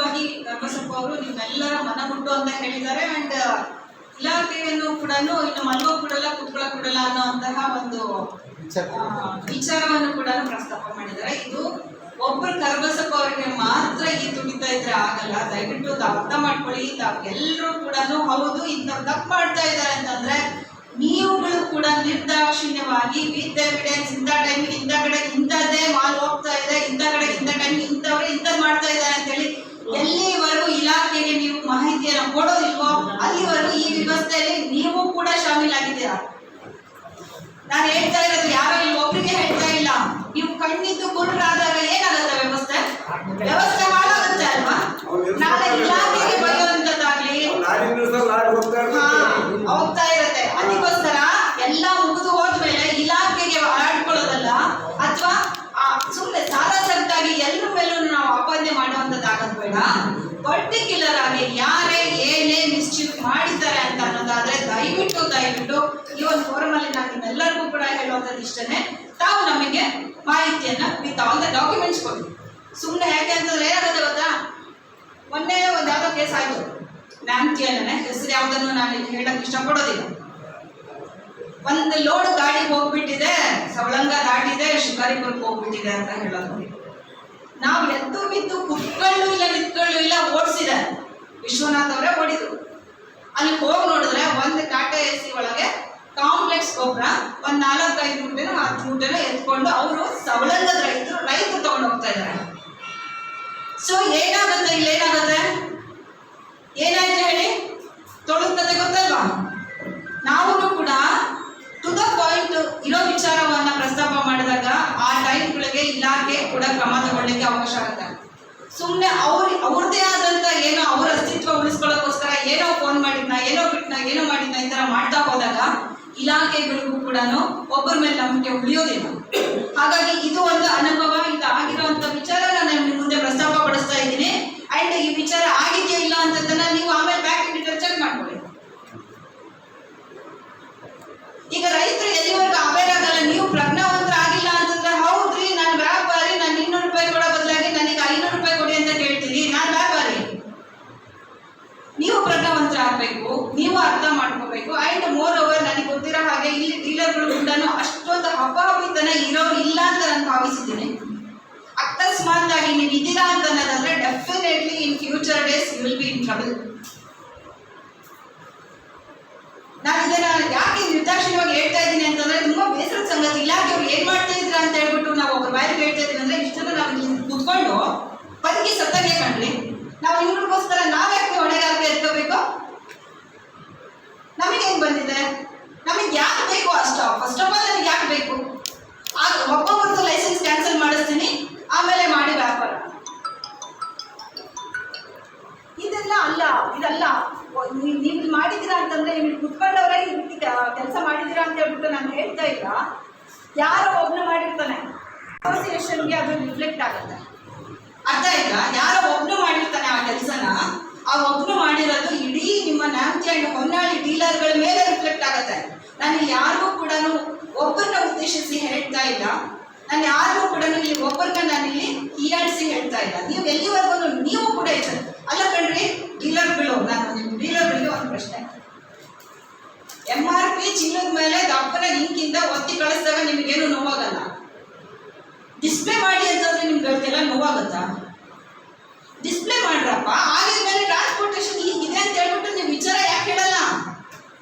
ಮೂಲವಾಗಿ ಗರ್ಭಸಪ್ಪ ಅವರು ನಿಮ್ಮೆಲ್ಲರ ಮನಮುಟ್ಟು ಅಂತ ಹೇಳಿದ್ದಾರೆ. ಅಂಡ್ ಇಲಾಖೆಯನ್ನು ಕೂಡ ಇನ್ನು ಮಲ್ಗೋ ಕೊಡಲ್ಲ ಕುತ್ಕೊಳ್ಳೋಕೆ ಕೊಡಲ್ಲ ಅನ್ನೋಂತಹ ಒಂದು ವಿಚಾರವನ್ನು ಕೂಡ ಪ್ರಸ್ತಾಪ ಮಾಡಿದ್ದಾರೆ. ಇದು ಒಬ್ಬರು ಕರ್ಬಸಪ್ಪ ಅವರಿಗೆ ಮಾತ್ರ ಈ ತುಡಿತಾ ಇದ್ರೆ ಆಗಲ್ಲ. ದಯವಿಟ್ಟು ತಾವು ಅರ್ಥ ಮಾಡ್ಕೊಳ್ಳಿ. ತಾವೆಲ್ಲರೂ ಕೂಡ ಹೌದು ಇಂಥ ತಪ್ಪು ಮಾಡ್ತಾ ಇದ್ದಾರೆ ಅಂತಂದ್ರೆ ನೀವುಗಳು ಕೂಡ ನಿರ್ದಾಕ್ಷಿಣ್ಯವಾಗಿ ವಿತ್ ಎವಿಡೆನ್ಸ್ ಇಂಥ ಟೈಮಿಗೆ ಇಂಥ ಕಡೆ ಇಂಥದ್ದೇ ಮಾಲ್ ಹೋಗ್ತಾ ಇದೆ, ಇಂಥ ಕಡೆ ಇಂಥ ಟೈಮಿಗೆ ಇಂಥವ್ರು ಇಂಥದ್ದು ಮಾಡ್ತಾ ಇದ್ದಾರೆ ಅಂತೇಳಿ ಎಲ್ಲಿವರೆಗೂ ಇಲಾಖೆಗೆ ನೀವು ಮಾಹಿತಿಯನ್ನು ಕೊಡೋದಿಲ್ವೋ ಅಲ್ಲಿವರೆಗೂ ಈ ವ್ಯವಸ್ಥೆಯಲ್ಲಿ ನೀವು ಕೂಡ ಶಾಮೀಲಾಗಿದ್ದೀರಾ. ನಾನು ಹೇಳ್ತಾ ಇರೋದು ಯಾರೋ ಇಲ್ಲಿ ಒಬ್ಬರಿಗೆ ಹೇಳ್ತಾ ಇಲ್ಲ. ನೀವು ಕಣ್ಣಿದ್ದು ಕುರುಡರಾದಾಗ ಏನಾಗುತ್ತೆ ವ್ಯವಸ್ಥೆ ಹಾಳಾಗುತ್ತೆ ಅಲ್ವಾ? ನಾಳೆ ಇಲಾಖೆಗೆ ಬರೆಯುವಂತದ್ದಾಗ್ಲಿ ಹೋಗ್ತಾ ಇರುತ್ತೆ. ಅದಕ್ಕೋಸ್ಕರ ಎಲ್ಲ ಮುಗಿದು ಹೋದ್ಮೇಲೆ ಇಲಾಖೆಗೆ ಆಡ್ಕೊಳ್ಳೋದಲ್ಲ ಅಥವಾ ಸುಮ್ಮನೆ ಸಾರಾಸಗಟಾಗಿ ಎಲ್ಲರ ಮೇಲೂ ನಾವು ಆಪಾದನೆ ಮಾಡುವಂತದ್ದಾಗದ್ ಬೇಡ. ಪರ್ಟಿಕ್ಯುಲರ್ ಆಗಿ ಯಾರೇ ಏನೇ ಮಿಸ್ಚೀಫ್ ಮಾಡಿದ್ದಾರೆ ಅಂತ ಅನ್ನೋದಾದ್ರೆ ದಯವಿಟ್ಟು ಈ ಒಂದು ಫೋರಮ್ ಅಲ್ಲಿ ನಾನು ನಿಮ್ಮೆಲ್ಲರಿಗೂ ಕೂಡ ಹೇಳುವಂಥದ್ದು ಇಷ್ಟನೇ, ತಾವು ನಮಗೆ ಮಾಹಿತಿಯನ್ನ ವಿತ್ ಆಲ್ ದ ಡಾಕ್ಯುಮೆಂಟ್ಸ್ ಕೊಡಿ. ಸುಮ್ಮನೆ ಯಾಕೆ ಅಂತಂದ್ರೆ ಏನಾಗುತ್ತೆ ಗೊತ್ತಾ, ಮೊನ್ನೆ ಒಂದು ಯಾವುದೋ ಕೇಸ್ ಆಯ್ತು ನ್ಯಾಮ್ತಿಯಲ್ಲೇ, ಹೆಸರು ಯಾವುದನ್ನು ನಾನು ಇಲ್ಲಿ ಹೇಳಕ್ ಇಷ್ಟಪಡೋದಿಲ್ಲ. ಒಂದು ಲೋಡ್ ಗಾಡಿ ಹೋಗ್ಬಿಟ್ಟಿದೆ, ಸವಳಂಗ ದಾಟಿದೆ, ಶಿಕಾರಿಪುರಕ್ಕೆ ಹೋಗ್ಬಿಟ್ಟಿದೆ ಅಂತ ಹೇಳೋದು. ನಾವು ಎದ್ದು ಬಿದ್ದು ಕುತ್ಕೊಳ್ಳೂ ಇಲ್ಲ ನಿಂತ್ಕೊಳ್ಳೂ ಇಲ್ಲ ಓಡಿಸಿದೆ. ವಿಶ್ವನಾಥ್ ಅವರೇ ಓಡಿದ್ರು. ಅಲ್ಲಿ ಹೋಗಿ ನೋಡಿದ್ರೆ ಒಂದು ಟಾಟಾ AC ಒಳಗೆ ಕಾಂಪ್ಲೆಕ್ಸ್ ಗೊಬ್ಬರ ಒಂದು 4-5 ಮೂಟೆನೋ 10 ಮೂಟೆನೋ ಎತ್ಕೊಂಡು ಅವರು ಸವಳಂಗದ ರೈತರು ತಗೊಂಡು ಹೋಗ್ತಾ ಇದ್ದಾರೆ. ಸೊ ಏನಾಗುತ್ತೆ, ಇಲ್ಲಿ ಏನಾಗುತ್ತೆ, ಏನಾಯ್ತು ಹೇಳಿ, ತೊಳಗ್ತದೆ ಗೊತ್ತಲ್ವಾ? ನಾವು ಕೂಡ ಟು ದ ಪಾಯಿಂಟ್ ಇರೋ ವಿಚಾರವನ್ನ ಪ್ರಸ್ತಾಪ ಮಾಡಿದಾಗ ಆ ಟೈಮ್ಗಳಿಗೆ ಇಲಾಖೆ ಕೂಡ ಕ್ರಮ ತಗೊಳ್ಳಿಕ್ಕೆ ಅವಕಾಶ ಆಗುತ್ತೆ. ಸುಮ್ಮನೆ ಅವ್ರದ್ದೇ ಆದಂತ ಏನೋ ಅವ್ರ ಅಸ್ತಿತ್ವ ಉಳಿಸ್ಕೊಳ್ಳೋಕ್ಕೋಸ್ಕರ ಏನೋ ಫೋನ್ ಮಾಡಿದ್ನ, ಏನೋ ಬಿಟ್ನ, ಏನೋ ಮಾಡಿದ್ನ ಈ ತರ ಮಾಡ್ತಾ ಹೋದಾಗ ಇಲಾಖೆಗಳಿಗೂ ಕೂಡ ಒಬ್ಬರ ಮೇಲೆ ನಂಬಿಕೆ ಉಳಿಯೋದಿಲ್ಲ. ಹಾಗಾಗಿ ಇದು ಒಂದು ಅನುಭವ, ಇದು ಆಗಿರುವಂತ ವಿಚಾರ ನಾನು ನಿಮ್ಮ ಮುಂದೆ ಪ್ರಸ್ತಾಪ ಪಡಿಸ್ತಾ ಇದ್ದೀನಿ. ಅಂಡ್ ಈ ವಿಚಾರ ಆಗಿದೆಯಾ ಇಲ್ಲ ಅಂತದನ್ನ ನೀವು ಆಮೇಲೆ ಬ್ಯಾಕ್ ಇಂಡಿಟರ್ ಚೆಕ್ ಮಾಡ್ಕೊಳ್ಳಿ. ಈಗ ರೈತರು ಎಲ್ಲಿವರೆಗೂ ಅವೇರ್ ಆಗಲ್ಲ, ನೀವು ಪ್ರಜ್ಞಾವಂತರ ಆಗಿಲ್ಲ ಅಂತಂದ್ರೆ ಹೌದ್ರಿ ನಾನು ವ್ಯಾಪಾರಿ, ನಾನು 200 ರೂಪಾಯಿ ಕೊಡೋ ಬದಲಾಗಿ ನನಗೆ 500 ರೂಪಾಯಿ ಕೊಡಿ ಅಂತ ಕೇಳ್ತೀನಿ, ನಾನು ವ್ಯಾಪಾರಿ. ನೀವು ಪ್ರಜ್ಞಾವಂತರ ಆಗ್ಬೇಕು, ನೀವು ಅರ್ಥ ಮಾಡ್ಕೋಬೇಕು. ಅಂಡ್ ಮೋರ್ ಓವರ್ ನನಗೆ ಗೊತ್ತಿರೋ ಹಾಗೆ ಇಲ್ಲಿ ಡೀಲರ್ಗಳು ಕೂಡ ಅಷ್ಟೊಂದು ಹಬ್ಬತನ ಇರೋರು ಇಲ್ಲ ಅಂತ ನಾನು ಭಾವಿಸಿದ್ದೀನಿ. ಅಕಸ್ಮಾತ್ ಆಗಿ ನೀವು ಇದ್ದೀರಾ ಅಂತ ಅನ್ನೋದಾದ್ರೆ definitely in future days you will be in trouble. ನಾನು ಇದನ್ನ ಯಾಕೆ ನಿರ್ದಾಕ್ಷಿಣ್ಯವಾಗಿ ಹೇಳ್ತಾ ಇದ್ದೀನಿ ಅಂತಂದ್ರೆ ತುಂಬಾ ಬೇಸರದ ಸಂಗತಿ. ಇಲಾಖೆಯವ್ರು ಏನ್ ಮಾಡ್ತಾ ಇದ್ರ ಅಂತ ಹೇಳ್ಬಿಟ್ಟು ನಾವು ಒಬ್ಬರ ಬಾಯಿಗೆ ಹೇಳ್ತಾ ಇದೀವಿ ಅಂದ್ರೆ ಇಷ್ಟನ್ನ ನಾವು ಕುತ್ಕೊಂಡು ಬದುಕಿ ಸತ್ತಂಗೆ ಕಂಡ್ರಿ. ನಾವು ಇವ್ರಿಗೋಸ್ಕರ ನಾವ್ಯಾಕೆ ಹೊಣೆಗಾರಿಕೆ ಎತ್ಕೋಬೇಕು? ನಮಗೆ ಹೆಂಗ್ ಬಂದಿದೆ, ನಮಗೆ ಯಾಕೆ ಬೇಕು ಅಷ್ಟ? ಫಸ್ಟ್ ಆಫ್ ಆಲ್ ನನಗೆ ಯಾಕೆ ಬೇಕು? ಆಗ ಒಬ್ಬೊಬ್ಬರದ್ದು ಲೈಸೆನ್ಸ್ ಕ್ಯಾನ್ಸಲ್ ಮಾಡಿಸ್ತೀನಿ, ಆಮೇಲೆ ಮಾಡಿ ವ್ಯಾಪಾರ. ಇದಲ್ಲ ನೀವು ಮಾಡಿದ್ದೀರಾ ಅಂತಂದ್ರೆ ನೀವು ಕುತ್ಕೊಂಡವರೇ ಈ ರೀತಿ ಕೆಲಸ ಮಾಡಿದ್ದೀರಾ ಅಂತ ಹೇಳ್ಬಿಟ್ಟು ನಾನು ಹೇಳ್ತಾ ಇಲ್ಲ. ಯಾರೋ ಒಬ್ನು ಮಾಡಿರ್ತಾನೆ, ಅಸೋಸಿಯೇಷನ್ಗೆ ಅದು ರಿಫ್ಲೆಕ್ಟ್ ಆಗುತ್ತೆ. ಅರ್ಥ ಆಯ್ತಾ? ಯಾರೋ ಒಬ್ನು ಮಾಡಿರ್ತಾನೆ ಆ ಕೆಲಸನ, ಆ ಒಬ್ನು ಮಾಡಿರೋದು ಇಡೀ ನಿಮ್ಮ ನ್ಯಾಮ್ತಿ ಅಂಡ್ ಹೊನ್ನಾಳಿ ಡೀಲರ್ಗಳ ಮೇಲೆ ರಿಫ್ಲೆಕ್ಟ್ ಆಗುತ್ತೆ. ನಾನು ಯಾರಿಗೂ ಕೂಡ ಒಬ್ಬರನ್ನ ಉದ್ದೇಶಿಸಿ ಹೇಳ್ತಾ ಇಲ್ಲ, ನಾನು ಯಾರಿಗೂ ಕೂಡ ಇಲ್ಲಿ ಒಬ್ಬರನ್ನ ನಾನಿಲ್ಲಿ ಹೀಯಾಡಿಸಿ ಹೇಳ್ತಾ ಇಲ್ಲ. ನೀವು ಎಲ್ಲಿವರೆಗೂ ನೀವು ಕೂಡ ಇದ್ದಾರೆ ಅಲ್ಲ ಕಣ್ರಿ ಡೀಲರ್ಗಳು. ನಾನು ಡೀಲರ್ಗಳಿಗೆ ಒಂದು ಪ್ರಶ್ನೆ, MRP ಚಿನ್ನದ ಮೇಲೆ ದಪ್ಪನ ಲಿಂಕಿಂದ ಒತ್ತಿ ಕಳಿಸಿದಾಗ ನಿಮಗೇನು ನೋವಾಗಲ್ಲ, ಡಿಸ್ಪ್ಲೇ ಮಾಡಿ ಅಂತಂದ್ರೆ ನಿಮ್ಗಳಿಗೆಲ್ಲ ನೋವಾಗುತ್ತಾ? ಡಿಸ್ಪ್ಲೇ ಮಾಡ್ರಪ್ಪ. ಆಗಿದ್ಮೇಲೆ ಟ್ರಾನ್ಸ್ಪೋರ್ಟೇಷನ್ ಹೀಗಿದೆ ಅಂತ ಹೇಳ್ಬಿಟ್ಟು ನೀವು ವಿಚಾರ ಯಾಕೆ ಹೇಳಲ್ಲ?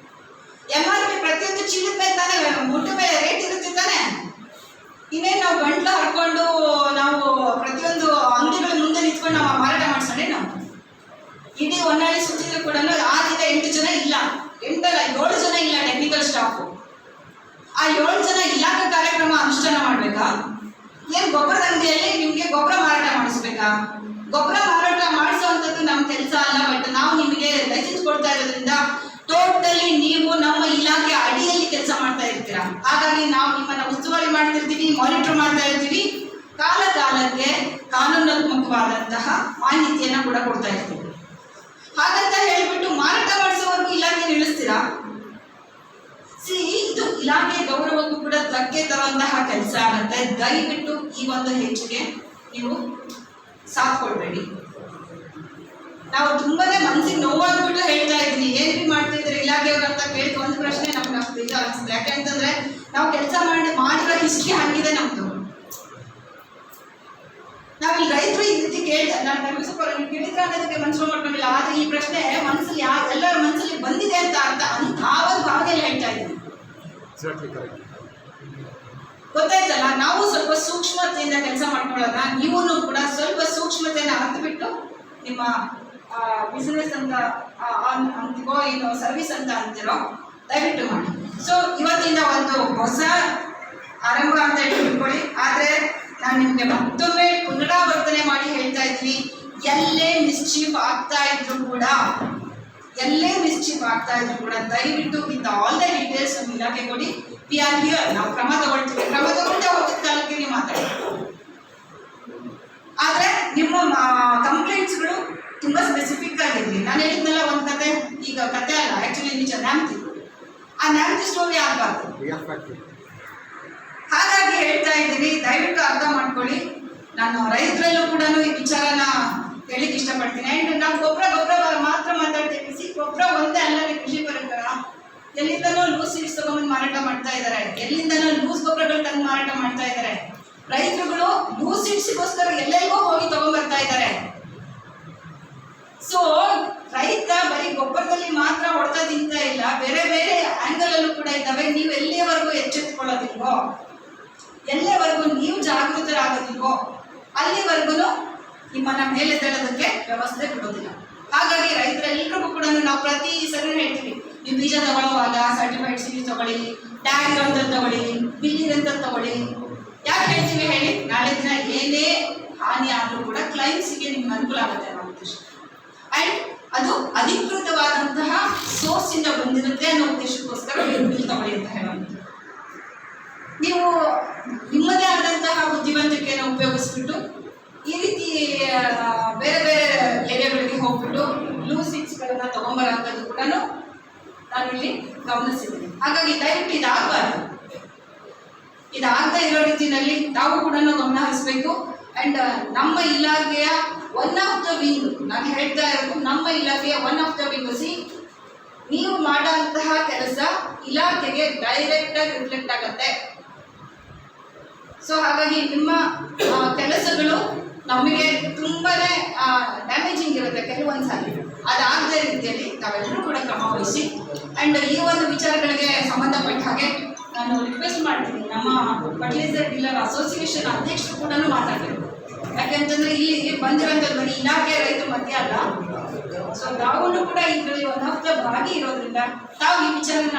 MRP ಪ್ರತಿಯೊಂದು ಚೀಲದ ಮೇಲೆ ತಾನೇ, ಮುಟ್ಟ ಮೇಲೆ ರೇಟ್ ಇರುತ್ತೆ ತಾನೆ. ಇನ್ನೇನು ನಾವು ಗಂಟ್ಲ ಹರ್ಕೊಂಡು ನಾವು ಪ್ರತಿಯೊಂದು ಅಂಗಡಿಗಳ ಮುಂದೆ ನಿಂತ್ಕೊಂಡು ನಾವು ಮಾರಾಟ ಮಾಡಿಸೋಣ? ನಾವು ಇಡೀ ಹೊನ್ನಾಳಿ ಸುತ್ತಿದ್ರು ಕೂಡ 6-8 ಜನ ಇಲ್ಲ, 7 ಜನ ಇಲ್ಲ ಟೆಕ್ನಿಕಲ್ ಸ್ಟಾಫು. ಆ 7 ಜನ ಇಲಾಖೆ ಕಾರ್ಯಕ್ರಮ ಅನುಷ್ಠಾನ ಮಾಡ್ಬೇಕಾ? ಏನ್ ಗೊಬ್ಬರದ ಅಂಗಡಿಯಲ್ಲಿ ನಿಮ್ಗೆ ಗೊಬ್ಬರ ಮಾರಾಟ ಮಾಡಿಸ್ಬೇಕಾ? ಗೊಬ್ಬರ ಮಾರಾಟ ಮಾಡಿಸುವಂಥದ್ದು ನಮ್ಮ ಕೆಲಸ ಅಲ್ಲ. ಬಟ್ ನಾವು ನಿಮಗೆ ಲೈಸೆನ್ಸ್ ಕೊಡ್ತಾ ಇರೋದ್ರಿಂದ ಟೋಟಲಿ ನೀವು ನಮ್ಮ ಇಲಾಖೆ ಅಡಿಯಲ್ಲಿ ಕೆಲಸ ಮಾಡ್ತಾ ಇರ್ತೀರಾ. ಹಾಗಾಗಿ ನಾವು ನಿಮ್ಮನ್ನ ಉಸ್ತುವಾರಿ ಮಾಡ್ತಿರ್ತೀವಿ, ಮಾನಿಟರ್ ಮಾಡ್ತಾ ಇರ್ತೀವಿ. ಕಾಲಕ್ಕೆ ಕಾನೂನಾತ್ಮಕವಾದಂತಹ ಮಾಹಿತಿಯನ್ನ ಕೂಡ ಕೊಡ್ತಾ ಇರ್ತೀವಿ. ಹಾಗಂತ ಹೇಳ್ಬಿಟ್ಟು ಮಾರಾಟ ಮಾಡಿಸೋವರೆಗೂ ಇಲಾಖೆ ನಿಲ್ಲಿಸ್ತೀರಾ? ಇದು ಇಲಾಖೆ ಗೌರವಕ್ಕೂ ಕೂಡ ಧಕ್ಕೆ ತರುವಂತಹ ಕೆಲಸ ಆಗುತ್ತೆ. ದಯವಿಟ್ಟು ಈ ಒಂದು ಹೆಚ್ಚಿಗೆ ನೀವು ಸಾಥ್ ಕೊಡಬೇಡಿ. ನಾವು ತುಂಬಾನೇ ಮನ್ಸಿಗೆ ನೋವಾಗ್ಬಿಟ್ಟು ಹೇಳ್ತಾ ಇದ್ದೀನಿ, ಏನ್ರಿ ಮಾಡ್ತಾ ಇದ್ರೆ ಇಲಾಖೆಯವ್ರು ಅಂತ ಕೇಳಿದ ಒಂದು ಪ್ರಶ್ನೆ ನಮ್ಗೆ ಅಷ್ಟು ಬೇಜಾರು ಅನಿಸುತ್ತೆ. ಯಾಕೆಂತಂದ್ರೆ ನಾವು ಕೆಲಸ ಮಾಡಿರೋ ಹಿಸ್ಟ್ರಿ ಹಂಗಿದೆ ನಮ್ದು. ನಾವಿಲ್ಲಿ ರೈತರು ಈ ರೀತಿ ನಾನು ಕೇಳಿದ್ರೆ ಅನ್ನೋದಕ್ಕೆ ಮನಸ್ಸು ಮಾಡ್ಕೊಂಡಿಲ್ಲ, ಆದ್ರೆ ಈ ಪ್ರಶ್ನೆ ಮನಸ್ಸಲ್ಲಿ ಎಲ್ಲರ ಮನಸ್ಸಲ್ಲಿ ಬಂದಿದೆ ಅಂತ ಆ ಒಂದು ಭಾವನೆಯಲ್ಲಿ ಹೇಳ್ತಾ ಇದ್ದೀನಿ. ಗೊತ್ತಾಯ್ತಲ್ಲ, ನಾವು ಸ್ವಲ್ಪ ಸೂಕ್ಷ್ಮತೆಯಿಂದ ಕೆಲಸ ಮಾಡ್ಕೊಳ್ಳೋಣ. ನೀವು ಕೂಡ ಸ್ವಲ್ಪ ಸೂಕ್ಷ್ಮತೆಯನ್ನು ಅರ್ಥಬಿಟ್ಟು ನಿಮ್ಮ ಬಿಸಿನೆಸ್ ಅಂತ ಅಂತಿಗೋ ಏನು ಸರ್ವಿಸ್ ಅಂತ ಅಂತಿರೋ ದಯವಿಟ್ಟು ಮಾಡಿ. ಸೊ ಇವತ್ತಿಂದ ಒಂದು ಹೊಸ ಆರಂಭ ಅಂತ ಇಟ್ಕೊಳ್ಳಿ. ಆದ್ರೆ ನಾನು ನಿಮ್ಗೆ ಮತ್ತೊಮ್ಮೆ ಪುನರಾವರ್ತನೆ ಮಾಡಿ ಹೇಳ್ತಾ ಇದ್ದೀನಿ, ಎಲ್ಲೇ ಮಿಸ್ಚೀಫ್ ಆಗ್ತಾ ಇದ್ರು ಕೂಡ ದಯವಿಟ್ಟು ವಿತ್ ಆಲ್ ದ ಡೀಟೇಲ್ಸ್ ನಮ್ಮ ಇಲಾಖೆ ಕೊಡಿ. We are here. ನಾವು ಕ್ರಮ ತಗೊಳ್ತೀವಿ. ಕ್ರಮ ತಗೊಳ್ತಾ ಹೋಗಿದ ಕಾಲಕ್ಕೆ ನೀವು ಮಾತಾಡಿ. ಆದ್ರೆ ನಿಮ್ಮ ಕಂಪ್ಲೇಂಟ್ಸ್ಗಳು ತುಂಬಾ ಸ್ಪೆಸಿಫಿಕ್ ಆಗಿರ್ಲಿ. ನಾನು ಹೇಳಿದ್ನಲ್ಲ ಒಂದು ಕತೆ, ಈಗ ಕತೆ ಅಲ್ಲ, ಆಕ್ಚುಲಿ ನಿಜ ನ್ಯಾಮ್ತಿ. ಆ ನ್ಯಾಮ್ತಿ ಸ್ಟೋರಿ ಆಗಬಾರ್ದು. ಹಾಗಾಗಿ ಹೇಳ್ತಾ ಇದ್ದೀನಿ, ದಯವಿಟ್ಟು ಅರ್ಥ ಮಾಡ್ಕೊಳ್ಳಿ. ನಾನು ರೈತರಲ್ಲೂ ಕೂಡ ಈ ವಿಚಾರನ ಹೇಳಿಕ್ಕೆ ಇಷ್ಟಪಡ್ತೀನಿ. ಆ್ಯಂಡ್ ನಾವು ಗೊಬ್ಬರ ಮಾತ್ರ ಮಾತಾಡ್ತೀವಿ. ಗೊಬ್ಬರ ಒಂದೇ ಅಲ್ಲ, ಕೃಷಿ ಪರಿಕರ ಎಲ್ಲಿಂದನೋ ಲೂಸ್ ಸೀಡ್ಸ್ ತಗೊಂಡು ಮಾರಾಟ ಮಾಡ್ತಾ ಇದ್ದಾರೆ, ಎಲ್ಲಿಂದನೋ ಲೂಸ್ ಗೊಬ್ಬರಗಳು ತಂದು ಮಾರಾಟ ಮಾಡ್ತಾ ಇದ್ದಾರೆ. ರೈತರುಗಳು ಲೂಸ್ ಸೀಡ್ಸ್ಗೋಸ್ಕರ ಎಲ್ಲೆಲ್ಲೋ ಹೋಗಿ ತಗೊಂಡ್ಬರ್ತಾ ಇದ್ದಾರೆ. ಸೊ ರೈತ ಬರೀ ಗೊಬ್ಬರದಲ್ಲಿ ಮಾತ್ರ ಹೊಡ್ತಾ ತಿಂತಾ ಇಲ್ಲ, ಬೇರೆ ಬೇರೆ ಆಂಗಲ್ ಅಲ್ಲೂ ಕೂಡ ಇದ್ದಾವೆ. ನೀವು ಎಲ್ಲಿಯವರೆಗೂ ಎಚ್ಚೆತ್ತುಕೊಳ್ಳೋದಿಲ್ವೋ, ಎಲ್ಲಿವರೆಗೂ ನೀವು ಜಾಗೃತರಾಗೋದಿಲ್ವೋ ಅಲ್ಲಿವರೆಗೂ ನಿಮ್ಮನ್ನ ಮೇಲೆ ತಳ್ಳೋದಕ್ಕೆ ವ್ಯವಸ್ಥೆ ಕೊಡೋದಿಲ್ಲ. ಹಾಗಾಗಿ ರೈತರೆಲ್ಲರಿಗೂ ಕೂಡ ನಾವು ಪ್ರತಿ ಸರಿ ಹೇಳ್ತೀವಿ, ನೀವು ಬೀಜ ತಗೊಳ್ಳುವಾಗ ಸರ್ಟಿಫೈಡ್ ಸೀಡ್ಸ್ ತಗೊಳ್ಳಿ, ಟ್ಯಾಗ್ ಇರೋಂಥದ್ದು ತಗೊಳ್ಳಿ, ಬಿಲ್ ಇರೋಂಥದ್ದು ತಗೊಳ್ಳಿ. ಯಾಕೆ ಹೇಳ್ತೀವಿ ಹೇಳಿ? ನಾಳೆ ದಿನ ಏನೇ ಹಾನಿ ಆದರೂ ಕೂಡ ಕ್ಲೈಮ್ಸಿಗೆ ನಿಮ್ಗೆ ಅನುಕೂಲ ಆಗುತ್ತೆ ಅನ್ನೋ ಉದ್ದೇಶ. ಆ್ಯಂಡ್ ಅದು ಅಧಿಕೃತವಾದಂತಹ ಸೋರ್ಸಿಂದ ಬಂದಿರುತ್ತೆ ಅನ್ನೋ ಉದ್ದೇಶಕ್ಕೋಸ್ಕರ ನೀವು ಬಿಲ್ ತಗೊಳ್ಳಿ ಅಂತ ಹೇಳುವಂಥದ್ದು. ನೀವು ನಿಮ್ಮದೇ ಆದಂತಹ ಬುದ್ಧಿವಂತಿಕೆಯನ್ನು ಉಪಯೋಗಿಸ್ಬಿಟ್ಟು ಈ ರೀತಿ ಬೇರೆ ಬೇರೆ ಏರಿಯಾಗಳಿಗೆ ಹೋಗ್ಬಿಟ್ಟು ಲೂಸ್ ಸೀಡ್ಸ್ಗಳನ್ನ ತಗೊಂಬರೋಂಥದ್ದು ಕೂಡ ನಾನಿಲ್ಲಿ ಗಮನಿಸಿದ್ದೀನಿ. ಹಾಗಾಗಿ ದಯವಿಟ್ಟು ಇದಾಗದೇ ಇರೋ ರೀತಿಯಲ್ಲಿ ನಾವು ಕೂಡ ಗಮನ ಹರಿಸಬೇಕು. ಆ್ಯಂಡ್ ನಮ್ಮ ಇಲಾಖೆಯ ಒನ್ ಆಫ್ ದ ವಿಂಗ್, ನಾನು ಹೇಳ್ತಾ ಇರೋದು ನಮ್ಮ ಇಲಾಖೆಯ ಒನ್ ಆಫ್ ದ ವಿಂಗ್. ನೀವು ಮಾಡುವಂತಹ ಕೆಲಸ ಇಲಾಖೆಗೆ ಡೈರೆಕ್ಟ್ ಆಗಿ ರಿಫ್ಲೆಕ್ಟ್ ಆಗುತ್ತೆ. ಸೊ ಹಾಗಾಗಿ ನಿಮ್ಮ ಕೆಲಸಗಳು ನಮಗೆ ತುಂಬಾನೇ ಡ್ಯಾಮೇಜಿಂಗ್ ಇರುತ್ತೆ ಕೆಲವೊಂದ್ಸಾರಿ. ಅದಾಗದೇ ರೀತಿಯಲ್ಲಿ ನಾವೆಲ್ಲರೂ ಕೂಡ ಕ್ರಮ ವಹಿಸಿ. ಆ್ಯಂಡ್ ಈ ಒಂದು ವಿಚಾರಗಳಿಗೆ ಸಂಬಂಧಪಟ್ಟ ಹಾಗೆ ನಾನು ರಿಕ್ವೆಸ್ಟ್ ಮಾಡ್ತೀನಿ, ನಮ್ಮ ಫರ್ಟಿಲೈಸರ್ ಡೀಲರ್ ಅಸೋಸಿಯೇಷನ್ ಅಧ್ಯಕ್ಷರು ಕೂಡ ಮಾತಾಡಬೇಕು. ಯಾಕೆಂತಂದ್ರೆ ಇಲ್ಲಿ ಬಂದಿರೋಂಥದ್ದು ಬರೀ ಇಲಾಖೆ ರೈತರ ಮಧ್ಯ ಅಲ್ಲ. ಸೊ ನಾವು ಕೂಡ ಇದರಲ್ಲಿ ಒನ್ ಆಫ್ ದ ಭಾಗಿ ಇರೋದ್ರಿಂದ ತಾವು ಈ ವಿಚಾರನ